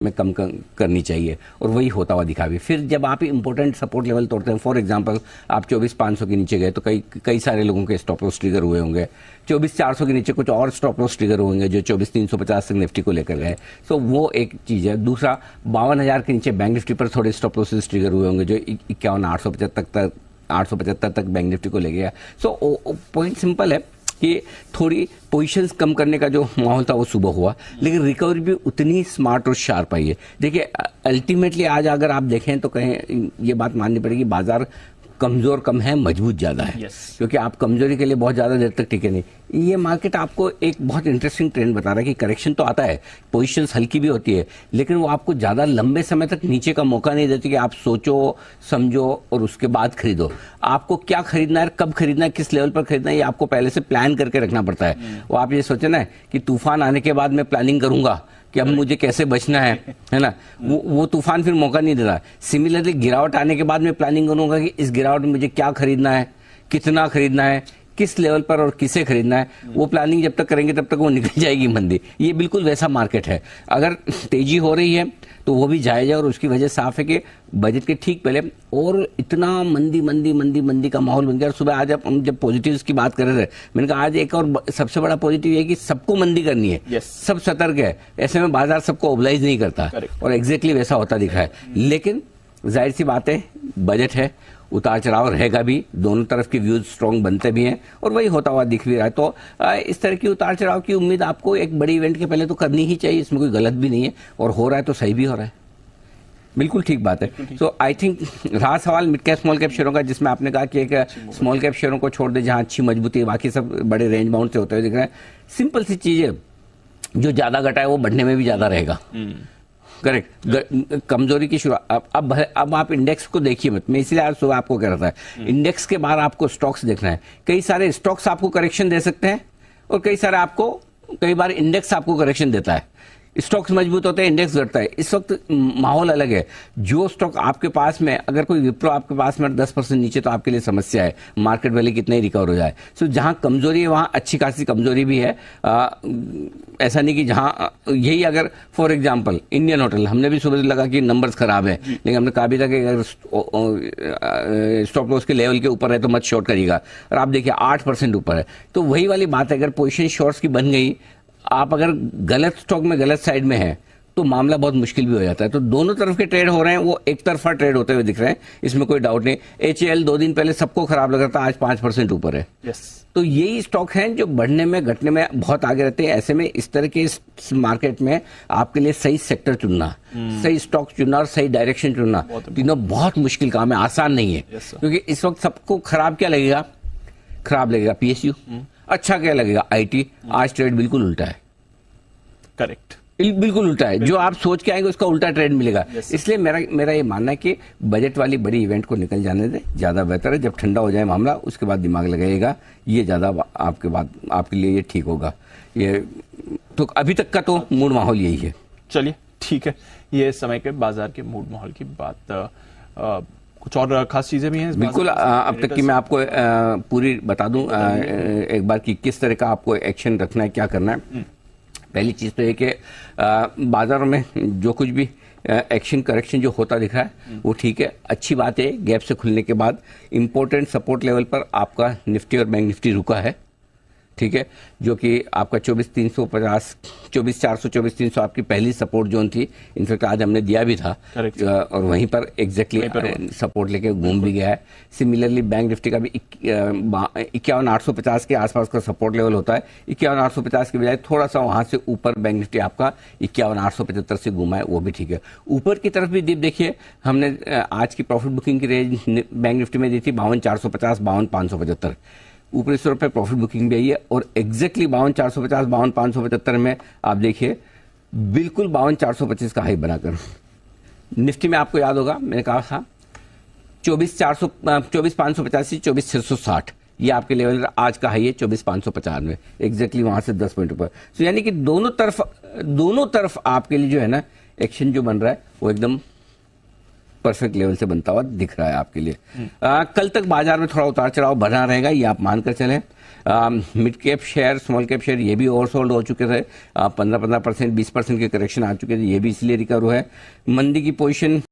में कम करनी चाहिए और वही होता हुआ दिखा भी। फिर जब आप इंपॉर्टेंट सपोर्ट लेवल तोड़ते हैं, फॉर एग्जांपल आप 24,500 के नीचे गए तो कई सारे लोगों के स्टॉप लॉस ट्रिगर हुए होंगे। 24,400 के नीचे कुछ और स्टॉप लॉस ट्रिगर होंगे जो 24,350 तक निफ्टी को लेकर गए। सो वो एक चीज़ है। दूसरा, 52,000 के नीचे बैंक निफ्टी पर थोड़े स्टॉप लॉसेस ट्रिगर हुए होंगे जो 51,875 तक बैंक निफ्टी को ले गया। सो पॉइंट सिंपल है कि थोड़ी पोजीशंस कम करने का जो माहौल था वो सुबह हुआ, लेकिन रिकवरी भी उतनी स्मार्ट और शार्प आई है। देखिए, अल्टीमेटली आज अगर आप देखें तो कहें ये बात माननी पड़ेगी, बाजार कमजोर कम है, मजबूत ज्यादा है। क्योंकि आप कमजोरी के लिए बहुत ज्यादा देर तक टिके नहीं। ये मार्केट आपको एक बहुत इंटरेस्टिंग ट्रेंड बता रहा है कि करेक्शन तो आता है, पोजीशंस हल्की भी होती है, लेकिन वो आपको ज्यादा लंबे समय तक नीचे का मौका नहीं देती कि आप सोचो समझो और उसके बाद खरीदो। आपको क्या खरीदना है, कब खरीदना है, किस लेवल पर खरीदना है, ये आपको पहले से प्लान करके रखना पड़ता है। वो आप ये सोचे ना कि तूफान आने के बाद मैं प्लानिंग करूंगा कि अब मुझे कैसे बचना है ना, वो तूफान फिर मौका नहीं देता। सिमिलरली गिरावट आने के बाद मैं प्लानिंग करूंगा कि इस गिरावट में मुझे क्या खरीदना है, कितना खरीदना है, किस लेवल पर और किसे खरीदना है। वो प्लानिंग जब तक करेंगे तब तक वो निकल जाएगी मंदी। ये बिल्कुल वैसा मार्केट है। अगर तेजी हो रही है तो वो भी जायज है और उसकी वजह साफ है कि बजट के ठीक पहले और इतना मंदी का माहौल बन गया। सुबह आज हम जब पॉजिटिव्स की बात कर रहे थे, मैंने कहा आज एक और सबसे बड़ा पॉजिटिव है कि सबको मंदी करनी है। सब सतर्क है, ऐसे में बाजार सबको ओबलाइज नहीं करता और एग्जैक्टली वैसा होता दिख रहा है। लेकिन जाहिर सी बात है, बजट है, उतार चढ़ाव रहेगा भी, दोनों तरफ के व्यूज स्ट्रॉन्ग बनते भी हैं और वही होता हुआ दिख भी रहा है। तो इस तरह की उतार चढ़ाव की उम्मीद आपको एक बड़ी इवेंट के पहले तो करनी ही चाहिए, इसमें कोई गलत भी नहीं है और हो रहा है तो सही भी हो रहा है। बिल्कुल ठीक बात है। सो आई थिंक रहा सवाल मिड कैप स्मॉल कैप शेयरों का, जिसमें आपने कहा कि एक स्मॉल कैप शेयरों को छोड़ दे जहां अच्छी मजबूती है, बाकी सब बड़े रेंज बाउंड से होते हुए दिख रहे हैं। सिंपल सी चीज है, जो ज्यादा घटा है वो बढ़ने में भी ज्यादा रहेगा। करेक्ट। कमजोरी की शुरुआत अब आप इंडेक्स को देखिए मत, मैं इसलिए आज सुबह आपको कह रहा था इंडेक्स के बाहर आपको स्टॉक्स देखना है। कई सारे स्टॉक्स आपको करेक्शन दे सकते हैं और कई बार इंडेक्स आपको करेक्शन देता है। स्टॉक्स मजबूत होते हैं, इंडेक्स घटता है। इस वक्त माहौल अलग है। जो स्टॉक आपके पास में, अगर कोई विप्रो आपके पास में 10% नीचे तो आपके लिए समस्या है, मार्केट वैल्यू कितना ही रिकवर हो जाए। सो जहां कमजोरी है वहां अच्छी खासी कमजोरी भी है। ऐसा नहीं कि जहां यही, अगर फॉर एग्जांपल इंडियन होटल, हमने भी सुबह लगा कि नंबर्स खराब है, लेकिन हमने कहा भी था कि अगर स्टॉप लॉस के लेवल के ऊपर है तो मत शॉर्ट करिएगा, और आप देखिए 8% ऊपर है। तो वही वाली बात है, अगर पोजीशन शॉर्ट्स की बन गई, आप अगर गलत स्टॉक में गलत साइड में है तो मामला बहुत मुश्किल भी हो जाता है। तो दोनों तरफ के ट्रेड हो रहे हैं, वो एक तरफा ट्रेड होते हुए दिख रहे हैं, इसमें कोई डाउट नहीं। HAL 2 दिन पहले सबको खराब लग रहा था, आज 5% ऊपर है। तो यही स्टॉक हैं जो बढ़ने में घटने में बहुत आगे रहते हैं। ऐसे में इस तरह के मार्केट में आपके लिए सही सेक्टर चुनना, सही स्टॉक चुनना और सही डायरेक्शन चुनना, तीनों बहुत मुश्किल काम है, आसान नहीं है। क्योंकि इस वक्त सबको खराब क्या लगेगा? खराब लगेगा PSU। अच्छा क्या लगेगा? IT। आज ट्रेड बिल्कुल उल्टा है। करेक्ट, बिल्कुल उल्टा है। जो आप सोच के आएंगे उसका उल्टा ट्रेंड मिलेगा। इसलिए मेरा ये मानना है कि बजट वाली बड़ी इवेंट को निकल जाने दें, ज्यादा बेहतर है। जब ठंडा हो जाए मामला, उसके बाद दिमाग लगाइएगा, ये ज्यादा आपके लिए ये ठीक होगा। ये तो अभी तक का तो मूड माहौल यही है। चलिए ठीक है, ये समय के बाजार के मूड माहौल की बात। कुछ और खास चीजें भी हैं बिल्कुल। अब तक की मैं आपको पूरी बता दूं एक बार कि किस तरह का आपको एक्शन रखना है, क्या करना है। पहली चीज तो ये कि बाजार में जो कुछ भी एक्शन करेक्शन जो होता दिख रहा है वो ठीक है, अच्छी बात है। गैप से खुलने के बाद इंपॉर्टेंट सपोर्ट लेवल पर आपका निफ्टी और बैंक निफ्टी रुका है, ठीक है, जो कि आपका 24,350, 24,400, 24,300 आपकी पहली सपोर्ट जोन थी। इनफैक्ट आज हमने दिया भी था और वहीं पर एग्जैक्टली सपोर्ट लेके घूम भी गया है। सिमिलरली बैंक निफ्टी का भी 51,850 के आसपास का सपोर्ट लेवल होता है। 51,850 के बजाय थोड़ा सा वहां से ऊपर बैंक निफ्टी आपका 51,875 से घूमा है, वो भी ठीक है। ऊपर की तरफ भी देखिए, हमने आज की प्रॉफिट बुकिंग की रेंज बैंक निफ्टी में दी थी 52,450, 52,575। ऊपरी स्तर पर प्रॉफिट बुकिंग भी आई है और एग्जैक्टली 52,450, 52,575 में आप देखिए बिल्कुल 52,425 का हाई बनाकर। निफ्टी में आपको याद होगा मैंने कहा था 24,585, 24,660 ये आपके लेवल। आज का हाई है 24,595, एग्जैक्टली वहां से 10 पॉइंट ऊपर। तो यानी कि दोनों तरफ आपके लिए जो है ना एक्शन जो बन रहा है वो एकदम परफेक्ट लेवल से बनता हुआ दिख रहा है आपके लिए। कल तक बाजार में थोड़ा उतार चढ़ाव बना रहेगा, ये आप मानकर चलें। Mid cap share, small cap share ये भी ओवरसोल्ड हो चुके थे, 15% 20% के करेक्शन आ चुके थे, ये भी इसलिए रिकवर हुआ है। मंदी की पोजीशन